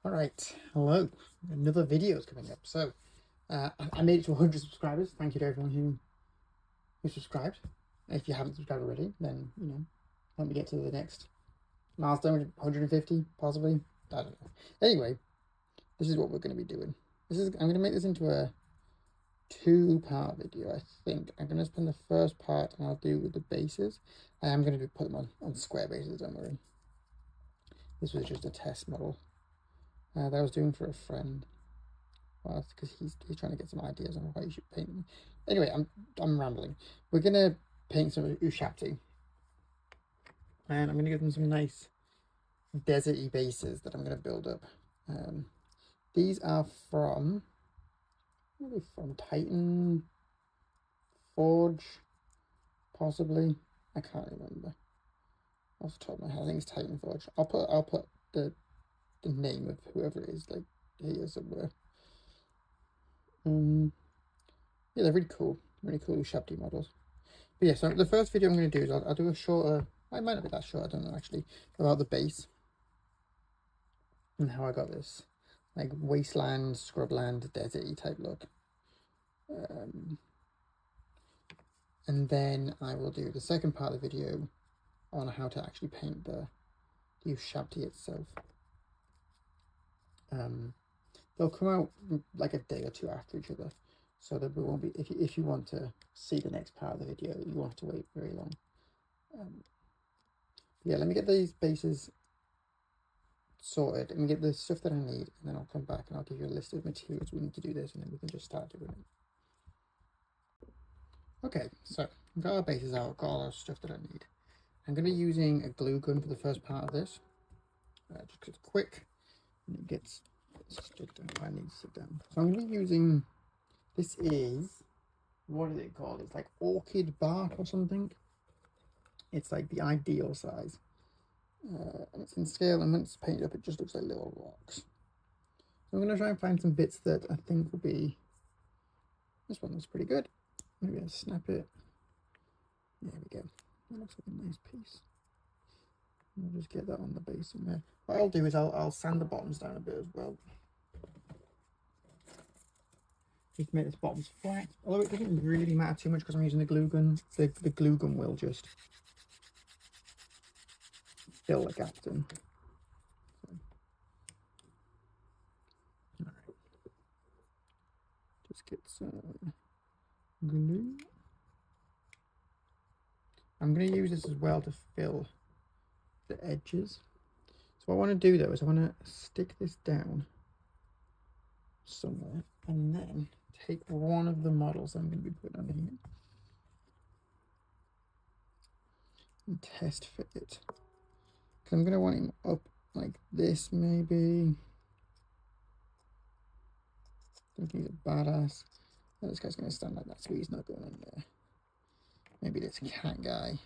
All right, hello. Another video is coming up. So I made it to 100 subscribers. Thank you to everyone who subscribed. If you haven't subscribed already, then help me get to the next milestone, 150 possibly. I don't know. Anyway, this is what we're going to be doing. I'm going to make this into a 2-part video. I think I'm going to spend the first part and I'll do with the bases. I am going to put them on square bases. Don't worry. This was just a test model that I was doing for a friend. Well, because he's trying to get some ideas on how you should paint them. Anyway, I'm rambling. We're gonna paint some Ushabti, and I'm gonna give them some nice deserty bases that I'm gonna build up. These are from Titan Forge, possibly. I can't remember off the top of my head. I think it's Titan Forge. I'll put the name of whoever it is like here somewhere. Yeah, they're really cool Ushabti models. But yeah, so the first video I'm going to do is I'll do a shorter, I might not be that short, I don't know actually, about the base and how I got this like wasteland, scrubland, deserty type look. And then I will do the second part of the video on how to actually paint the Ushabti itself. They'll come out like a day or two after each other, so that we won't be, if you want to see the next part of the video, you won't have to wait very long. Yeah, let me get these bases sorted and get the stuff that I need, and then I'll come back and I'll give you a list of materials we need to do this, and then we can just start doing it. Okay, so I've got our bases out, got all our stuff that I need. I'm going to be using a glue gun for the first part of this, just because it's quick and it gets stuck down. I need to sit down. So I'm going to be using, this is, what is it called? It's like orchid bark or something. It's like the ideal size. And it's in scale, and when it's painted up, it just looks like little rocks. So I'm going to try and find some bits that I think will be, this one looks pretty good. Maybe I'll snap it. There we go. That looks like a nice piece. I'll just get that on the base in there. What I'll do is I'll sand the bottoms down a bit as well. Just make this bottoms flat. Although it doesn't really matter too much because I'm using the glue gun. The glue gun will just fill the gaps in. So. Alright. Just get some glue. I'm going to use this as well to fill the edges. So what I want to do though is I want to stick this down somewhere and then take one of the models I'm going to be putting on here and test fit it. Because I'm going to want him up like this maybe. I think he's a badass. Oh, this guy's going to stand like that, so he's not going in there. Maybe this cat guy.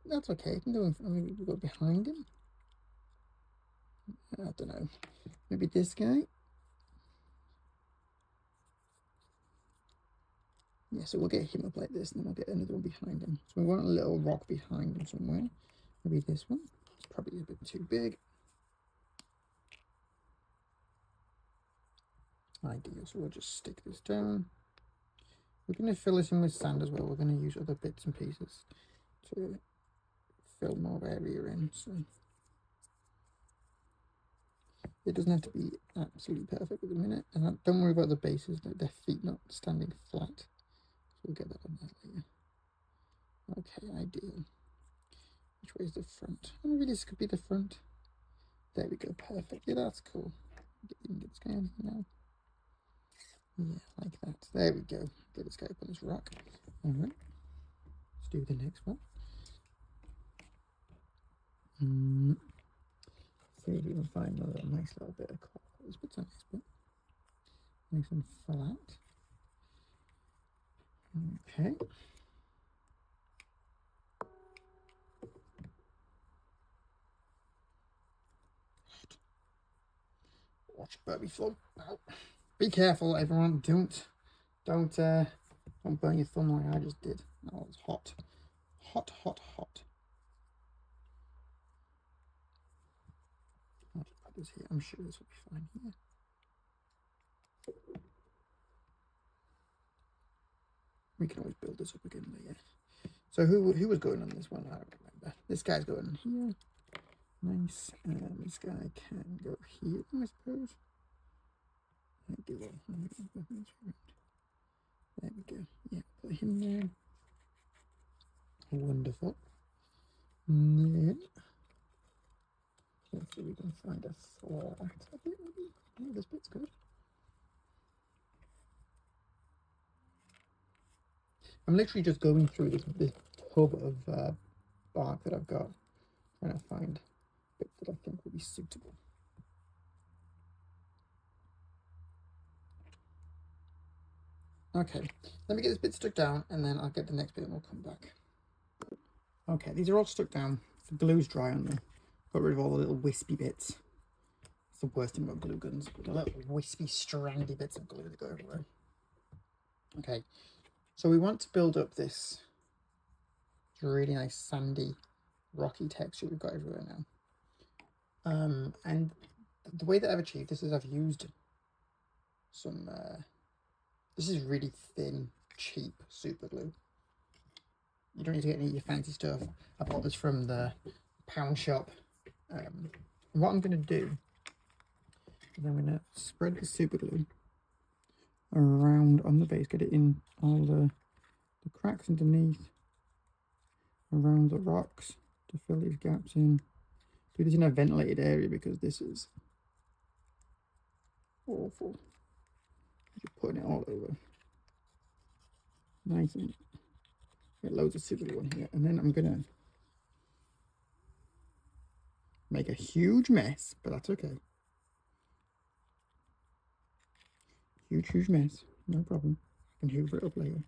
That's okay. I can go. Maybe we'll go behind him. I don't know. Maybe this guy. Yeah, so we'll get him up like this, and then we'll get another one behind him. So we want a little rock behind him somewhere. Maybe this one. It's probably a bit too big. Ideal. So we'll just stick this down. We're going to fill this in with sand as well. We're going to use other bits and pieces to fill more area in. So it doesn't have to be absolutely perfect at the minute. And don't worry about the bases, like their feet not standing flat. So we'll get that on there later. Okay, ideal. Which way is the front? Oh, maybe this could be the front. There we go, perfect. Yeah, that's cool. Get this guy on here now. Yeah, like that. There we go. Get this guy up on this rock. Alright. Let's do the next one. See if we can find another nice little bit of copper. This bit's a nice bit. Nice and flat. Okay. Watch Burby thumb. Oh. Be careful, everyone. Don't burn your thumb like I just did. Oh, it's hot. Hot, hot, hot. this here. I'm sure this will be fine here. We can always build this up again later. So who was going on this one? I don't remember. This guy's going here. Nice. And this guy can go here, I suppose. There we go. Yeah, put him there. Wonderful. And then let's see if we can find a slot. Oh, this bit's good. I'm literally just going through this tub of bark that I've got, trying to find bits that I think will be suitable. Okay, let me get this bit stuck down and then I'll get the next bit and we'll come back. Okay, these are all stuck down. The glue's dry on them. Got rid of all the little wispy bits. It's the worst thing about glue guns. The little wispy, strandy bits of glue that go everywhere. Okay, so we want to build up this really nice sandy, rocky texture we've got everywhere now. And the way that I've achieved this is I've used some... this is really thin, cheap super glue. You don't need to get any of your fancy stuff. I bought this from the pound shop. What I'm going to do is I'm going to spread the super glue around on the base, get it in all the cracks underneath, around the rocks to fill these gaps in. Do this in a ventilated area because this is awful. Just putting it all over. Nice and get loads of super glue on here, and then I'm gonna make a huge mess, but that's okay. Huge mess, no problem. I can hoover it up later.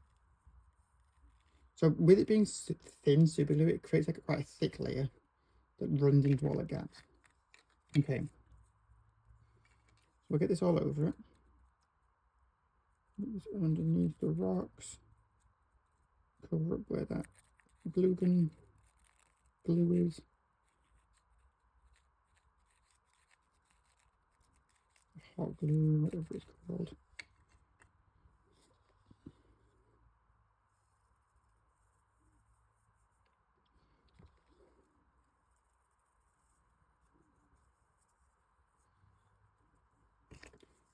So with it being thin super glue, it creates like quite a thick layer that runs into all the gaps. Okay, so we'll get this all over it. Put this underneath the rocks. Cover up where that glue is. Hot glue, whatever it's called.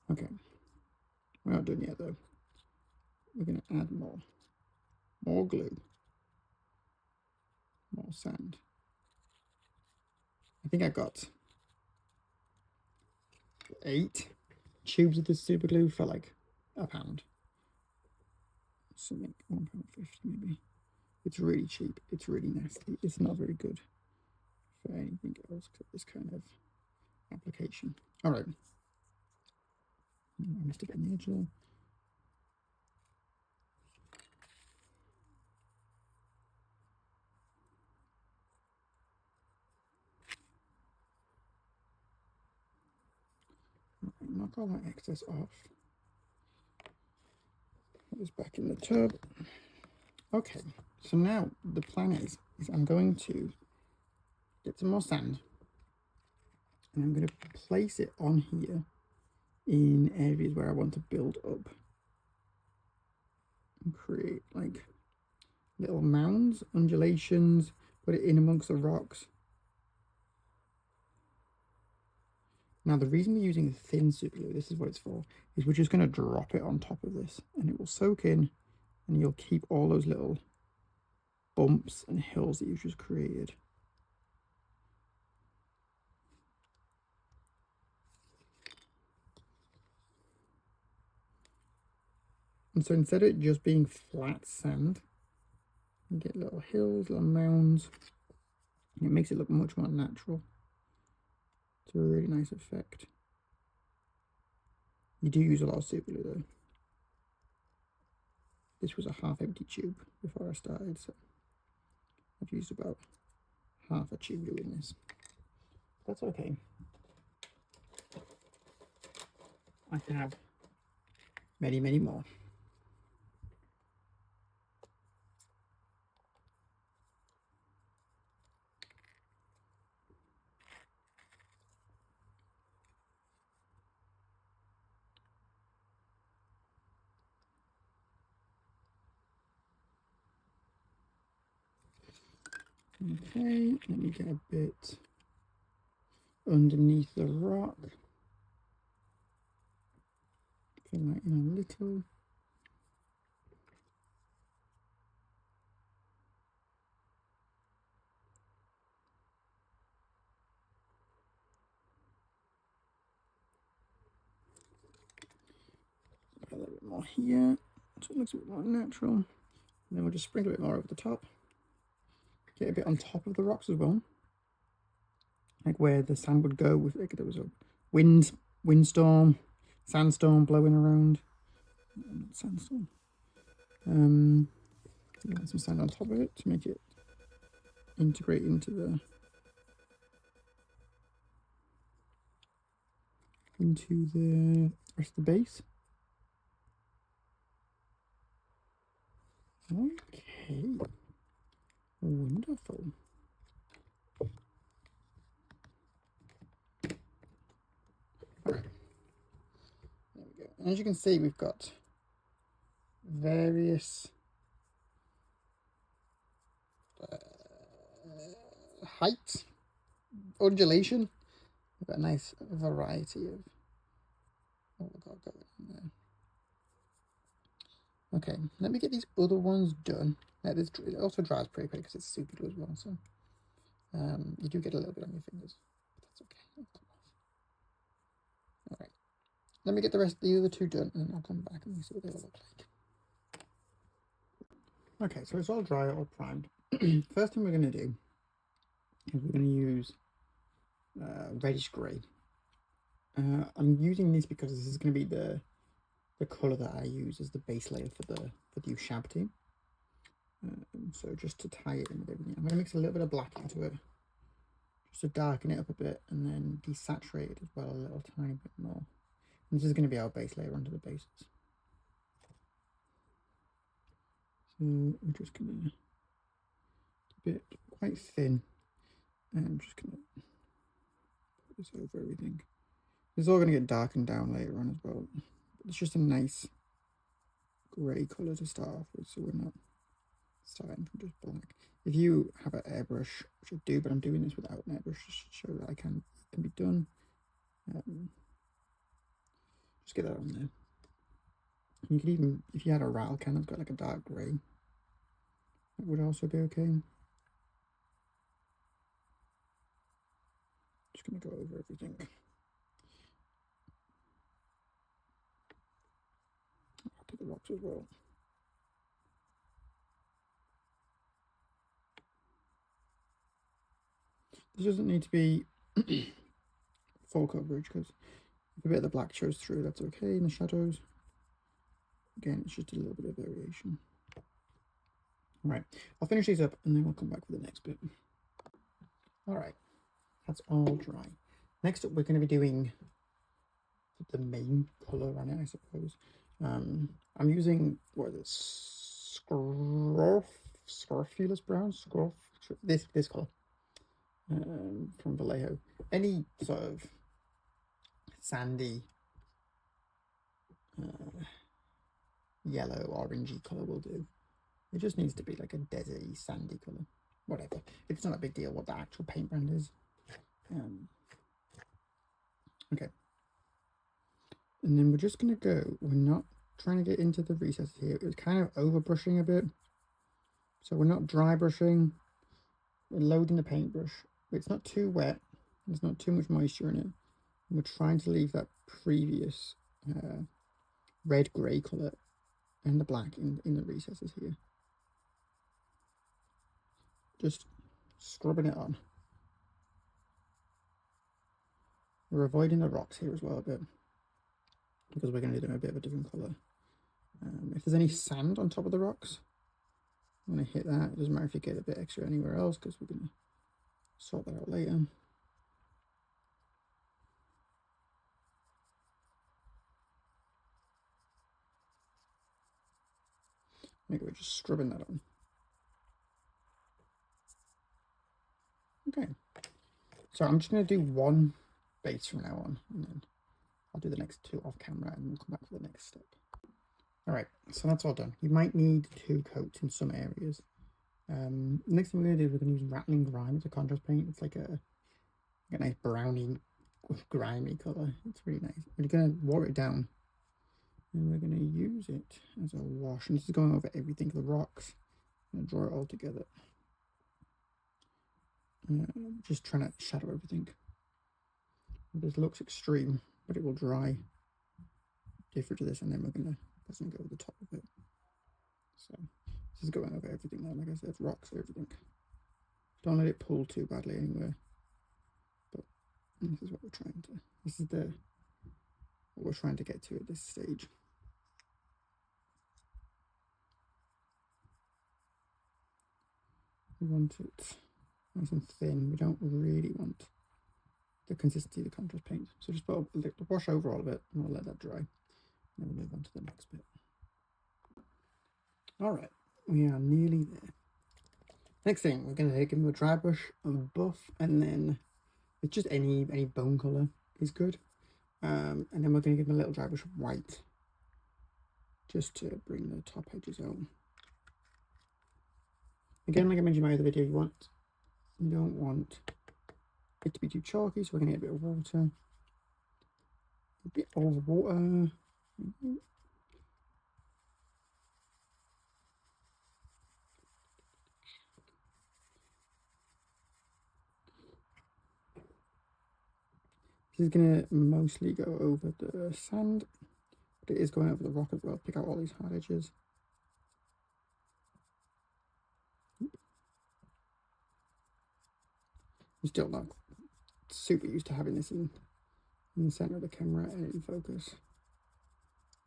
Okay, we're not done yet though. We're going to add more glue, more sand. I think I got 8 tubes of this super glue for like £1. Something, £1.50 maybe. It's really cheap. It's really nasty. It's not very good for anything else except this kind of application. All right. I missed a bit on the edge there. Knock all that excess off. Put this back in the tub. Okay, so now the plan is I'm going to get some more sand and I'm going to place it on here in areas where I want to build up and create like little mounds, undulations, put it in amongst the rocks. Now the reason we're using thin super glue, this is what it's for, is we're just going to drop it on top of this and it will soak in and you'll keep all those little bumps and hills that you've just created. And so instead of it just being flat sand, you get little hills, little mounds. It makes it look much more natural. It's a really nice effect. You do use a lot of super glue though. This was a half-empty tube before I started, so I've used about half a tube doing this. That's okay. I have many more. Okay, let me get a bit underneath the rock. Fill that in a little. A little bit more here, so it looks a bit more natural. And then we'll just sprinkle a bit more over the top. Get a bit on top of the rocks as well, like where the sand would go. With like there was a windstorm, sandstorm blowing around. Sandstorm. Get some sand on top of it to make it integrate into the rest of the base. Okay, wonderful. All right, there we go. And as you can see, we've got various height, undulation. We've got a nice variety of what we've got going on there. Okay, let me get these other ones done. It also dries pretty quick because it's super glue as well, so you do get a little bit on your fingers, but that's okay. It'll come off. All right, let me get the other two done, and then I'll come back and we'll see what they all look like. Okay, so it's all dry, all primed. First thing we're going to do is we're going to use reddish grey. I'm using this because this is going to be the colour that I use as the base layer for the shab team. So just to tie it in with everything, I'm going to mix a little bit of black into it, just to darken it up a bit, and then desaturate it as well a little tiny bit more. And this is going to be our base layer onto the bases. So we're just going to keep it quite thin, and I'm just going to put this over everything. This is all going to get darkened down later on as well. But it's just a nice grey colour to start off with, so we're not starting from just black. If you have an airbrush, which I do, but I'm doing this without an airbrush just to show that it can be done. Just get that on there. You could even, if you had a rattle can that's got like a dark grey, that would also be okay. Just going to go over everything. I'll do the rocks as well. This doesn't need to be full coverage, because if a bit of the black shows through, that's okay in the shadows. Again, it's just a little bit of variation. All right, I'll finish these up and then we'll come back with the next bit. All right, that's all dry. Next up, we're going to be doing the main colour on it, I suppose. I'm using, what is it, Scrofulous brown? This colour. From Vallejo. Any sort of sandy yellow orangey colour will do. It just needs to be like a deserty sandy colour, whatever. It's not a big deal what the actual paint brand is. Okay, and then we're just going to go, we're not trying to get into the recesses here. It was kind of over brushing a bit, so we're not dry brushing. We're loading the paintbrush. It's not too wet, there's not too much moisture in it. We're trying to leave that previous red grey colour and the black in the recesses here. Just scrubbing it on. We're avoiding the rocks here as well a bit, because we're going to do them a bit of a different colour. If there's any sand on top of the rocks, I'm going to hit that. It doesn't matter if you get a bit extra anywhere else, because we're going to sort that out later. Maybe we're just scrubbing that on. Okay, so I'm just going to do one base from now on, and then I'll do the next two off camera, and we'll come back for the next step. All right, so that's all done. You might need 2 coats in some areas. Next thing we're going to do, we're going to use Rattling Grime as a contrast paint. It's like a nice browny, grimy colour. It's really nice. We're going to water it down, and we're going to use it as a wash. And this is going over everything, the rocks. I'm going to draw it all together. Just trying to shadow everything. This looks extreme, but it will dry different to this, and then we're going to go over the top of it. So this is going over everything now, like I said, rocks, everything. Don't let it pull too badly anywhere. But this is what we're trying to, what we're trying to get to at this stage. We want it nice and thin. We don't really want the consistency of the contrast paint. So just put a little wash over all of it, and we'll let that dry. And then we'll move on to the next bit. All right, we are nearly there. Next thing, we're going to give him a dry brush and buff, and then it's just any bone colour is good. And then we're going to give him a little dry brush of white, just to bring the top edges out. Again, like I mentioned in my other video, you don't want it to be too chalky, so we're going to get a bit of water. A bit of water. This is going to mostly go over the sand, but it is going over the rock as well. Pick out all these hard edges. I'm still not super used to having this in the center of the camera and in focus.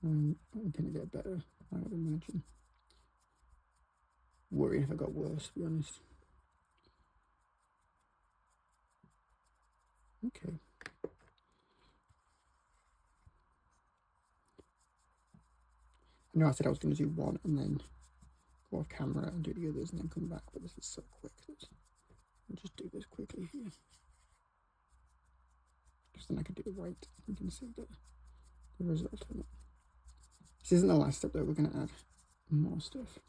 I'm going to get better, I would imagine. Worrying if I got worse, to be honest. Okay. I know I said I was going to do one and then go off camera and do the others and then come back, but this is so quick that I'll just do this quickly here. Because then I can do the white. You can see the result of it. This isn't the last step though, we're going to add more stuff.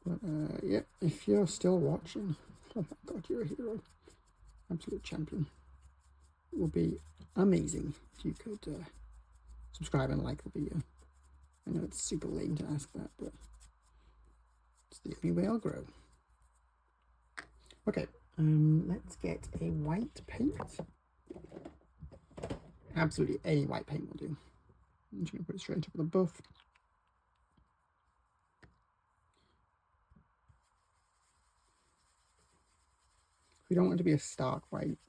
But yeah, if you're still watching, oh my god, you're a hero. Absolute champion. It would be amazing if you could subscribe and like the video. I know it's super lame to ask that, but it's the only way I'll grow. Okay, let's get a white paint. Absolutely any white paint will do. I'm just going to put it straight on top of the buff. We don't want it to be a stark white.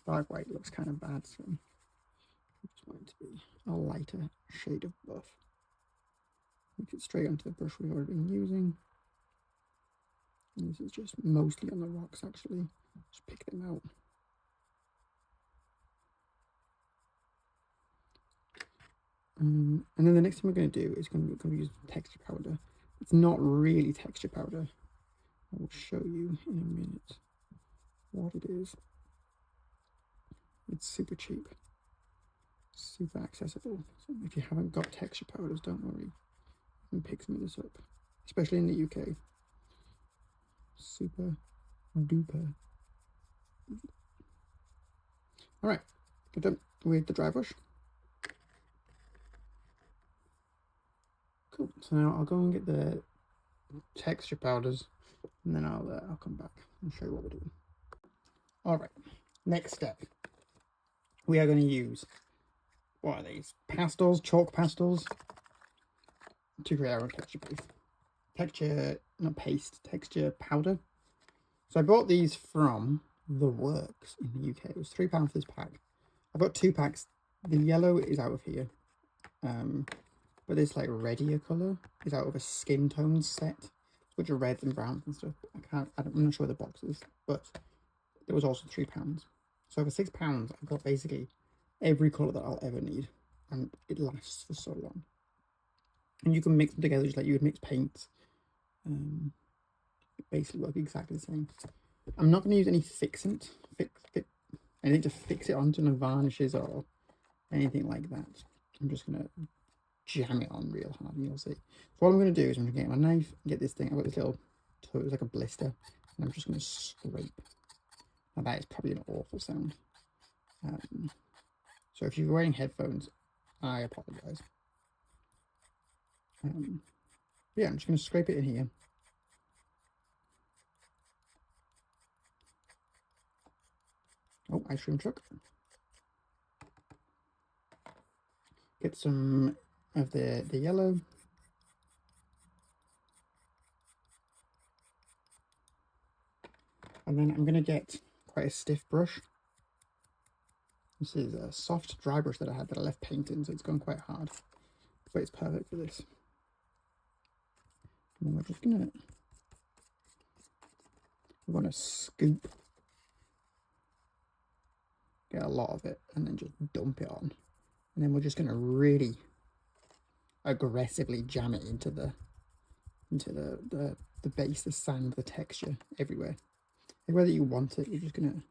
Dark white looks kind of bad, so we just want it to be a lighter shade of buff. Mix it straight onto the brush we've already been using. And this is just mostly on the rocks, actually. Just pick them out. And then the next thing we're going to do is going to use texture powder. It's not really texture powder. I will show you in a minute what it is. It's super cheap, super accessible. So if you haven't got texture powders, don't worry. You can pick some of this up, especially in the UK. Super duper easy. All right, we're done with the dry brush. Cool. So now I'll go and get the texture powders, and then I'll come back and show you what we're doing. All right. Next step. We are going to use, what are these? Pastels, chalk pastels, to create our own texture paste. Texture powder. So I bought these from The Works in the UK. It was £3 for this pack. I've got 2 packs. The yellow is out of here. But this like reddier colour is out of a skin tone set, which are reds and browns and stuff. I'm not sure the box is, but there was also £3. So for £6, I've got basically every colour that I'll ever need, and it lasts for so long. And you can mix them together just like you would mix paints. basically work exactly the same. I'm not going to use any anything to fix it onto no varnishes or anything like that. I'm just going to jam it on real hard and you'll see. So what I'm going to do is I'm going to get my knife, get this thing. I've got this little tool, it's like a blister, and I'm just going to scrape. Now that is probably an awful sound. So if you're wearing headphones, I apologise. Yeah, I'm just going to scrape it in here. Oh, ice cream truck. Get some of the yellow. And then I'm going to get quite a stiff brush. This is a soft dry brush that I had that I left painting, so it's gone quite hard. But it's perfect for this. And then we're just going to scoop. Get a lot of it and then just dump it on. And then we're just going to really aggressively jam it into the base, the sand, the texture, everywhere. Everywhere that you want it, you're just going to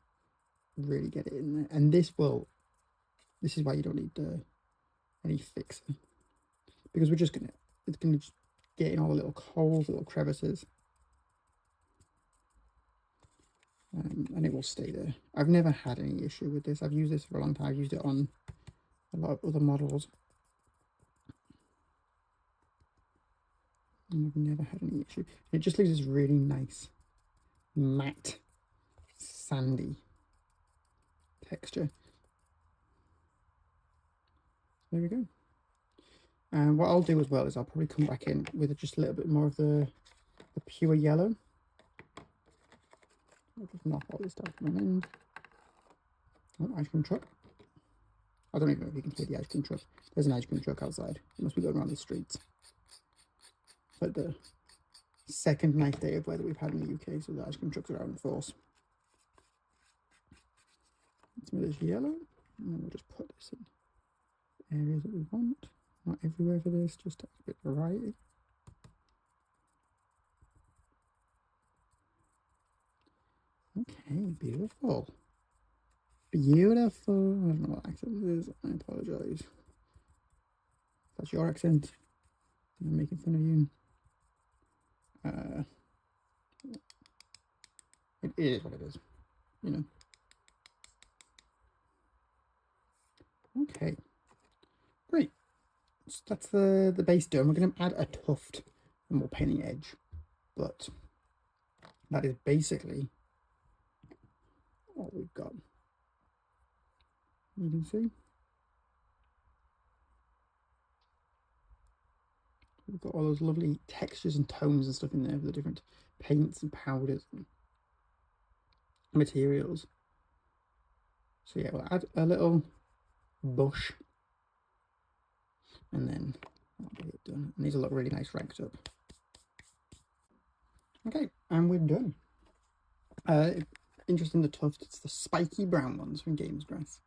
really get it in there. And this is why you don't need any fixing. Because it's going to just get in all the little holes, little crevices. And it will stay there. I've never had any issue with this. I've used this for a long time. I've used it on a lot of other models. And I've never had any issue. It just leaves this really nice, matte, sandy texture. There we go. And what I'll do as well is I'll probably come back in with just a little bit more of the pure yellow. I'll just knock all this stuff from an end. Oh, ice cream truck. I don't even know if you can hear the ice cream truck. There's an ice cream truck outside. It must be going around the streets. But the second nice day of weather we've had in the UK, so the ice cream trucks are out in force. Some of this yellow, and then we'll just put this in areas that we want. Not everywhere for this, just a bit of variety. Okay, beautiful. Beautiful. I don't know what accent it is. I apologise. If that's your accent, I'm making fun of you. It is what it is, you know. Okay, great. So that's the base done. We're going to add a tuft and we'll paint the edge, but that is basically what we've got. You can see we've got all those lovely textures and tones and stuff in there for the different paints and powders and materials. So yeah, we'll add a little bush and then that'll be it done. And these will look really nice ranked up. Okay, and we're done. Interesting, the tuft, it's the spiky brown ones from Games Grass.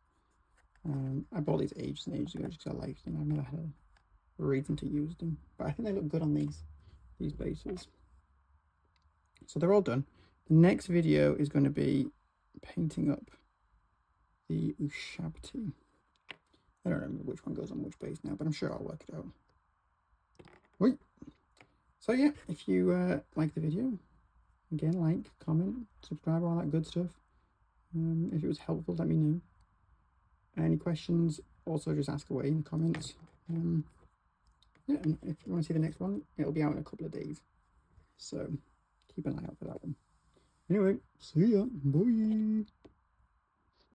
I bought these ages and ages ago just because I liked them. I've never had a reason to use them, but I think they look good on these bases. So they're all done. The next video is going to be painting up the Ushabti. I don't remember which one goes on which base now, but I'm sure I'll work it out. Wait. So yeah, if you like the video, again, like, comment, subscribe, all that good stuff. If it was helpful, let me know. Any questions, also just ask away in the comments. Yeah, and if you want to see the next one, it'll be out in a couple of days. So keep an eye out for that one. Anyway, see ya. Bye.